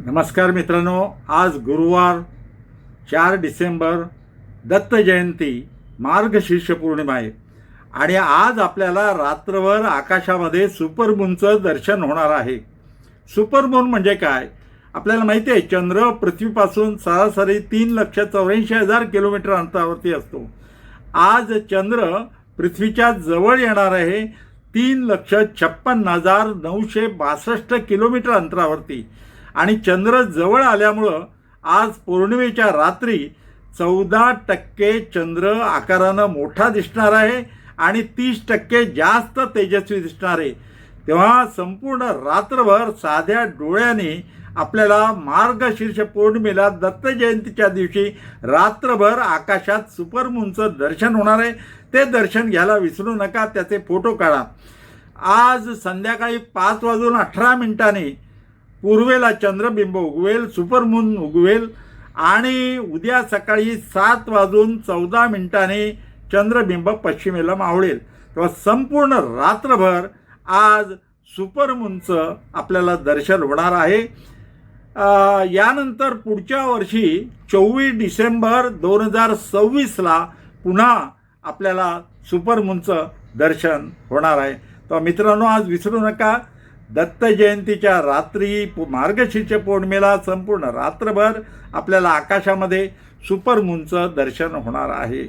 नमस्कार मित्रांनो, आज गुरुवार 4 डिसेंबर दत्त जयंती मार्गशीर्ष पौर्णिमा आहे आणि आज आपल्याला रात्रभर आकाशामध्ये सुपरमूनचं दर्शन होणार आहे. सुपरमून म्हणजे काय आपल्याला माहिती आहे. चंद्र पृथ्वीपासून सरासरी 3,84,000 किलोमीटर अंतरावरती असतो. आज चंद्र पृथ्वीच्या जवळ येणार आहे 3,56,962 किलोमीटर अंतरावरती आणि चंद्र जवळ आल्यामुळं आज पौर्णिमेच्या रात्री 14% चंद्र आकारानं मोठा दिसणार आहे आणि 30% जास्त तेजस्वी दिसणार आहे. तेव्हा संपूर्ण रात्रभर साध्या डोळ्यांनी आपल्याला मार्गशीर्ष पौर्णिमेला दत्त जयंतीच्या दिवशी रात्रभर आकाशात सुपरमूनचं दर्शन होणार आहे. ते दर्शन घ्यायला विसरू नका, त्याचे फोटो काढा. आज संध्याकाळी 5:18 पूर्वेला चंद्रबिंब उगवेल, सुपरमून उगवेल आणि उद्या सकाळी 7:14 चंद्रबिंब पश्चिमेला मावळेल. तेव्हा संपूर्ण रात्रभर आज सुपरमूनचं आपल्याला दर्शन होणार आहे. यानंतर पुढच्या वर्षी 24 डिसेंबर 2026ला पुन्हा आपल्याला सुपरमूनचं दर्शन होणार आहे. तर मित्रांनो, आज विसरू नका, दत्त जयंतीच्या रात्री मार्गशीर्ष पौर्णिमेला संपूर्ण रात्रभर आपल्याला आकाशामध्ये सुपरमूनचं दर्शन होणार आहे.